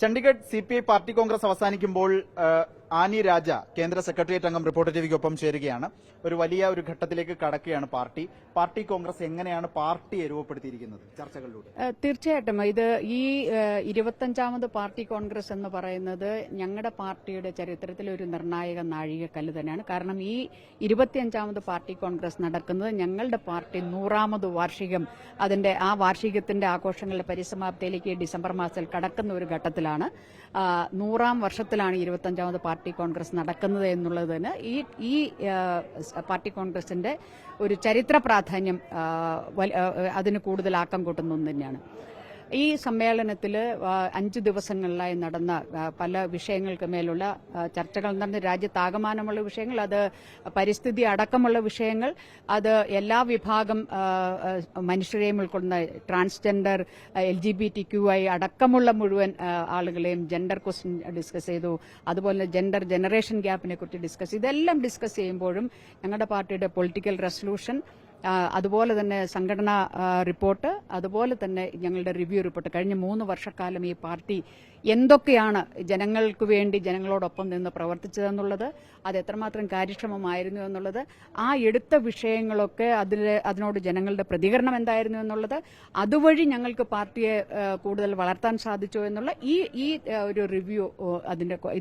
Chandigarh CPI party Congress അവസാനിക്കുമ്പോൾ Annie രാജ കേന്ദ്ര secretariat അംഗം റിപ്പോർട്ടർ ടിവിക്കൊപ്പം ചേരുകയാണ്. ഒരു വലിയ ഘട്ടത്തിലേക്ക് കടക്കുകയാണ് പാർട്ടി കോൺഗ്രസ് എങ്ങനെയാണ് പാർട്ടിയെ രൂപപ്പെടുത്തിയിരിക്കുന്നത് ചർച്ചകളിലൂടെ? തീർച്ചയായിട്ടും ഇത് ഈ 25ാമത് പാർട്ടി കോൺഗ്രസ് എന്ന് പറയുന്നത് ഞങ്ങളുടെ പാർട്ടിയുടെ ചരിത്രത്തിലെ ഒരു നിർണായക നാഴികക്കല്ല് തന്നെയാണ്. കാരണം ഈ 25ാമത് പാർട്ടി കോൺഗ്രസ് നടക്കുന്നത് ഞങ്ങളുടെ പാർട്ടി 100ാമത് വാർഷികം, അതിന്റെ ആ വാർഷികത്തിന്റെ ആഘോഷങ്ങളുടെ പരിസമാപ്തിയിലേക്ക് ഡിസംബർ മാസത്തിൽ കടക്കുന്ന ഒരു ഘട്ടത്തിലാണ്. 100ാം വർഷത്തിലാണ് 25ാമത് പാർട്ടി കോൺഗ്രസ് നടക്കുന്നത് എന്നുള്ളതിന് ഈ പാർട്ടി കോൺഗ്രസിന്റെ ഒരു ചരിത്ര പ്രാധാന്യം അതിന് കൂടുതൽ ആക്കം കൂട്ടുന്ന ഒന്ന് തന്നെയാണ്. ഈ സമ്മേളനത്തിൽ 5 ദിവസങ്ങളിലായി നടന്ന പല വിഷയങ്ങൾക്ക് മേലുള്ള ചർച്ചകൾ നടന്ന രാജ്യത്താകമാനമുള്ള വിഷയങ്ങൾ, അത് പരിസ്ഥിതി അടക്കമുള്ള വിഷയങ്ങൾ, അത് എല്ലാ വിഭാഗം മനുഷ്യരെയും ഉൾക്കൊള്ളുന്ന ട്രാൻസ്ജെൻഡർ, LGBTQI അടക്കമുള്ള മുഴുവൻ ആളുകളെയും ജെൻഡർ ക്വസ്റ്റ്യൻ ഡിസ്കസ് ചെയ്തു. അതുപോലെ ജെൻഡർ ജനറേഷൻ ഗ്യാപ്പിനെ കുറിച്ച് ഡിസ്കസ് ചെയ്തു. ഇതെല്ലാം ഡിസ്കസ് ചെയ്യുമ്പോഴും ഞങ്ങളുടെ പാർട്ടിയുടെ പൊളിറ്റിക്കൽ റെസൊല്യൂഷൻ, അതുപോലെ തന്നെ സംഘടനാ റിപ്പോർട്ട്, അതുപോലെ തന്നെ ഞങ്ങളുടെ റിവ്യൂ റിപ്പോർട്ട്, കഴിഞ്ഞ 3 വർഷക്കാലം ഈ പാർട്ടി എന്തൊക്കെയാണ് ജനങ്ങൾക്ക് വേണ്ടി ജനങ്ങളോടൊപ്പം നിന്ന് പ്രവർത്തിച്ചതെന്നുള്ളത്, അത് എത്രമാത്രം കാര്യക്ഷമമായിരുന്നു എന്നുള്ളത്, ആ എടുത്ത വിഷയങ്ങളൊക്കെ അതിനോട് ജനങ്ങളുടെ പ്രതികരണം എന്തായിരുന്നു എന്നുള്ളത്, അതുവഴി ഞങ്ങൾക്ക് പാർട്ടിയെ കൂടുതൽ വളർത്താൻ സാധിച്ചു എന്നുള്ള ഈ ഒരു റിവ്യൂ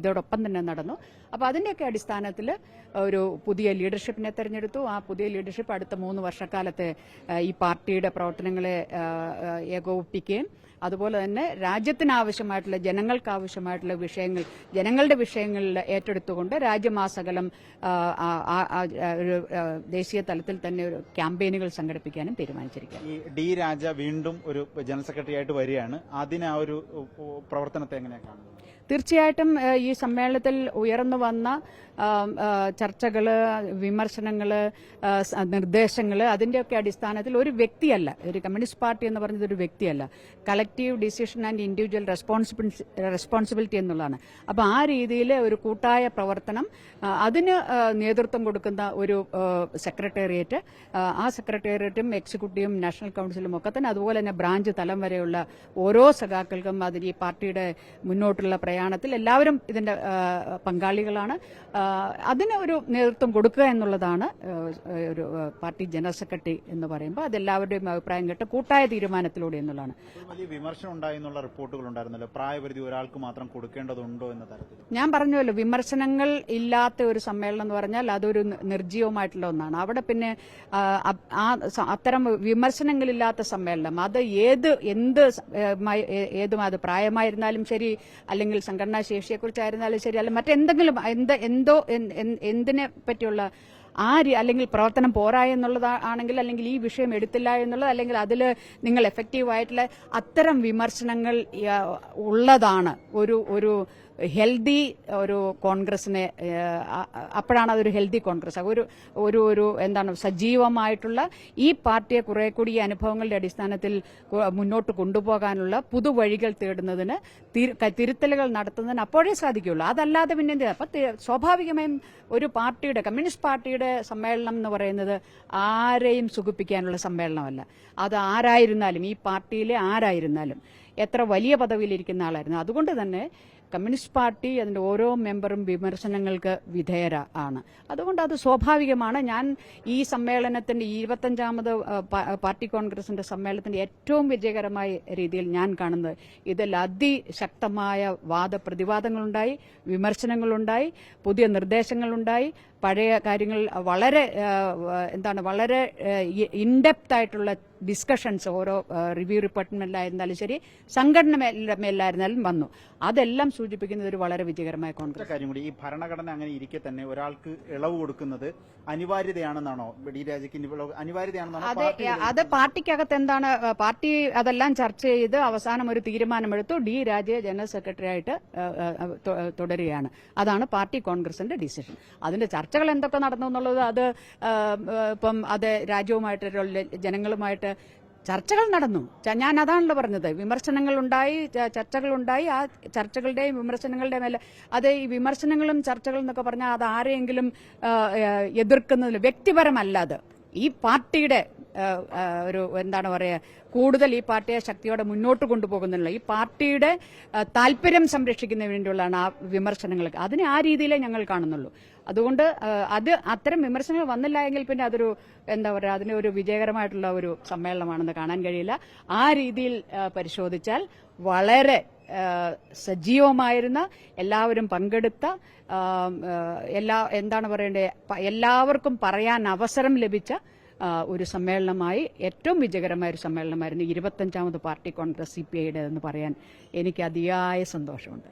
ഇതോടൊപ്പം തന്നെ നടന്നു. അപ്പോൾ അതിന്റെയൊക്കെ അടിസ്ഥാനത്തിൽ ഒരു പുതിയ ലീഡർഷിപ്പിനെ തെരഞ്ഞെടുത്തു. ആ പുതിയ ലീഡർഷിപ്പ് അടുത്ത 3 വർഷക്കാലത്തെ ഈ പാർട്ടിയുടെ പ്രവർത്തനങ്ങളെ ഏകോപിപ്പിക്കുകയും അതുപോലെ തന്നെ രാജ്യത്തിനാവശ്യമായിട്ടുള്ള ജനങ്ങൾക്കാവശ്യമായിട്ടുള്ള വിഷയങ്ങൾ, ജനങ്ങളുടെ വിഷയങ്ങളിൽ ഏറ്റെടുത്തുകൊണ്ട് രാജ്യമാസകലം ഒരു ദേശീയ തലത്തിൽ തന്നെ ഒരു ക്യാമ്പയിനുകൾ സംഘടിപ്പിക്കാനും തീരുമാനിച്ചിരിക്കുകയാണ്. ഈ ഡി രാജ വീണ്ടും ഒരു ജനറൽ സെക്രട്ടറി ആയിട്ട് വരികയാണ്. അതിന് ആ ഒരു പ്രവർത്തനത്തെ എങ്ങനെയാണ് കാണുന്നത്? തീർച്ചയായിട്ടും ഈ സമ്മേളനത്തിൽ ഉയർന്നു വന്ന ചർച്ചകള്, വിമർശനങ്ങള്, നിർദ്ദേശങ്ങള്, അതിന്റെയൊക്കെ അടിസ്ഥാനത്തിൽ ഒരു വ്യക്തിയല്ല, ഒരു കമ്മ്യൂണിസ്റ്റ് പാർട്ടി എന്ന് പറയുന്നത് ഒരു വ്യക്തിയല്ല, collective decision and individual responsibility എന്നുള്ളതാണ്. അപ്പൊ ആ രീതിയിൽ ഒരു കൂട്ടായ പ്രവർത്തനം, അതിന് നേതൃത്വം കൊടുക്കുന്ന ഒരു സെക്രട്ടേറിയറ്റ്, ആ സെക്രട്ടേറിയറ്റും എക്സിക്യൂട്ടീവും നാഷണൽ കൌൺസിലും ഒക്കെ തന്നെ, അതുപോലെ തന്നെ ബ്രാഞ്ച് തലം വരെയുള്ള ഓരോ സഖാക്കൾക്കും അതിന് ഈ പാർട്ടിയുടെ മുന്നോട്ടുള്ള പ്രയാണത്തിൽ എല്ലാവരും ഇതിന്റെ പങ്കാളികളാണ്. അതിന് ഒരു നേതൃത്വം കൊടുക്കുക എന്നുള്ളതാണ് ഒരു പാർട്ടി ജനറൽ സെക്രട്ടറി എന്ന് പറയുമ്പോൾ അതെല്ലാവരുടെയും അഭിപ്രായം കേട്ട് കൂട്ടായ തീരുമാനത്തിലൂടെ എന്നുള്ളതാണ്. വലിയ വിമർശനം ഉണ്ടായെന്നുള്ള റിപ്പോർട്ടുകൾ ഉണ്ടായിരുന്നല്ലോ, പ്രായപരിധി ഒരാൾക്ക് മാത്രം കൊടുക്കേണ്ടതുണ്ടോ എന്ന തരത്തിൽ. ഞാൻ പറഞ്ഞല്ലോ, വിമർശനങ്ങൾ ഇല്ലാത്ത ഒരു സമ്മേളനം എന്ന് പറഞ്ഞാൽ അതൊരു നിർജ്ജീവമായിട്ടുള്ള ഒന്നാണ്. അവിടെ പിന്നെ അത്തരം വിമർശനങ്ങളില്ലാത്ത സമ്മേളനം, അത് ഏതും അത് പ്രായമായിരുന്നാലും ശരി, അല്ലെങ്കിൽ സംഘടനാ ശേഷിയെക്കുറിച്ചായിരുന്നാലും ശരി, അല്ലെങ്കിൽ മറ്റെന്തെങ്കിലും എന്തിനെ പറ്റിയുള്ള അല്ലെങ്കിൽ പ്രവർത്തനം പോരാ എന്നുള്ളതാണെങ്കിൽ, അല്ലെങ്കിൽ ഈ വിഷയം എടുത്തില്ല എന്നുള്ളത്, അല്ലെങ്കിൽ അതിൽ നിങ്ങൾ എഫക്റ്റീവായിട്ടുള്ള അത്തരം വിമർശനങ്ങൾ ഉള്ളതാണ് ഒരു ഹെൽത്തി ഒരു കോൺഗ്രസിനെ. അപ്പോഴാണ് അതൊരു ഹെൽത്തി കോൺഗ്രസ്, ഒരു എന്താണ് സജീവമായിട്ടുള്ള ഈ പാർട്ടിയെ കുറെ കൂടി ഈ അനുഭവങ്ങളുടെ അടിസ്ഥാനത്തിൽ മുന്നോട്ട് കൊണ്ടുപോകാനുള്ള പുതുവഴികൾ തേടുന്നതിന്, തിരുത്തലുകൾ നടത്തുന്നതിന് അപ്പോഴേ സാധിക്കുകയുള്ളൂ. അതല്ലാതെ പിന്നെ അപ്പൊ സ്വാഭാവികമായും ഒരു പാർട്ടിയുടെ, കമ്മ്യൂണിസ്റ്റ് പാർട്ടിയുടെ സമ്മേളനം എന്ന് പറയുന്നത് ആരെയും സുഖിപ്പിക്കാനുള്ള സമ്മേളനമല്ല. അത് ആരായിരുന്നാലും, ഈ പാർട്ടിയിലെ ആരായിരുന്നാലും, എത്ര വലിയ പദവിയിലിരിക്കുന്ന ആളായിരുന്നു. അതുകൊണ്ട് തന്നെ കമ്മ്യൂണിസ്റ്റ് പാർട്ടി അതിന്റെ ഓരോ മെമ്പറും വിമർശനങ്ങൾക്ക് വിധേയര ആണ്. അതുകൊണ്ട് അത് സ്വാഭാവികമാണ്. ഞാൻ ഈ സമ്മേളനത്തിന്റെ 25ാമത് പാർട്ടി കോൺഗ്രസിന്റെ സമ്മേളനത്തിന്റെ ഏറ്റവും വിജയകരമായ രീതിയിൽ ഞാൻ കാണുന്നത് ഇതിൽ അതിശക്തമായ വാദപ്രതിവാദങ്ങളുണ്ടായി, വിമർശനങ്ങളുണ്ടായി, പുതിയ നിർദ്ദേശങ്ങളുണ്ടായി, പഴയ കാര്യങ്ങൾ വളരെ വളരെ ഇൻഡെപ്ത് ആയിട്ടുള്ള ഡിസ്കഷൻസ് ഓരോ റിവ്യൂ റിപ്പോർട്ടിലായിരുന്നാലും ശരി, സംഘടന മേലായിരുന്നാലും വന്നു. അതെല്ലാം സൂചിപ്പിക്കുന്നത് ഒരു വളരെ വിജയകരമായ കോൺഗ്രസ്. കാര്യം കൂടി, ഈ ഭരണഘടന അങ്ങനെ ഇരിക്കെ തന്നെ ഒരാൾക്ക് ഇളവ് കൊടുക്കുന്നത് അനിവാര്യതയാണെന്നാണോ? ഡി രാജയ്ക്ക് അനിവാര്യതയാണെന്നാണോ? അത് പാർട്ടിക്കകത്ത് എന്താണ്, പാർട്ടി അതെല്ലാം ചർച്ച ചെയ്ത് അവസാനം ഒരു തീരുമാനമെടുത്തു. ഡി രാജയെ ജനറൽ സെക്രട്ടറി ആയിട്ട് തുടരുകയാണ്. അതാണ് പാർട്ടി കോൺഗ്രസിന്റെ ഡിസിഷൻ. അതിന്റെ ചർച്ചകൾ എന്തൊക്കെ നടന്നു എന്നുള്ളത് അത് ഇപ്പം അത് രാജ്യവുമായിട്ട്, ജനങ്ങളുമായിട്ട് ചർച്ചകൾ നടന്നു. ഞാൻ അതാണല്ലോ പറഞ്ഞത്. വിമർശനങ്ങളുണ്ടായി, ചർച്ചകളുണ്ടായി. ആ ചർച്ചകളുടെയും വിമർശനങ്ങളുടെയും മേലെ, അത് ഈ വിമർശനങ്ങളും ചർച്ചകളും എന്നൊക്കെ പറഞ്ഞാൽ അത് ആരെയെങ്കിലും എതിർക്കുന്നതിൽ വ്യക്തിപരമല്ല. അത് ഈ പാർട്ടിയുടെ ഒരു എന്താണ് പറയുക, കൂടുതൽ ഈ പാർട്ടിയെ ശക്തിയോടെ മുന്നോട്ട് കൊണ്ടുപോകുന്നുള്ള ഈ പാർട്ടിയുടെ താല്പര്യം സംരക്ഷിക്കുന്നതിന് വേണ്ടിയുള്ളതാണ് ആ വിമർശനങ്ങൾക്ക്. അതിനെ ആ രീതിയിലേ ഞങ്ങൾ കാണുന്നുള്ളൂ. അതുകൊണ്ട് അത്തരം വിമർശനങ്ങൾ വന്നില്ല എങ്കിൽ പിന്നെ അതൊരു എന്താ പറയുക, അതിന് ഒരു വിജയകരമായിട്ടുള്ള ഒരു സമ്മേളനമാണെന്ന് കാണാൻ കഴിയില്ല. ആ രീതിയിൽ പരിശോധിച്ചാൽ വളരെ സജീവമായിരുന്ന, എല്ലാവരും പങ്കെടുത്ത, എന്താണ് പറയണ്ടേ, എല്ലാവർക്കും പറയാൻ അവസരം ലഭിച്ച ഒരു സമ്മേളനമായി, ഏറ്റവും വിജയകരമായ ഒരു സമ്മേളനമായിരുന്നു 25ാമത് പാർട്ടി കോൺഗ്രസ് CPI യുടെ എന്ന് പറയാൻ എനിക്ക് അതിയായ സന്തോഷമുണ്ട്.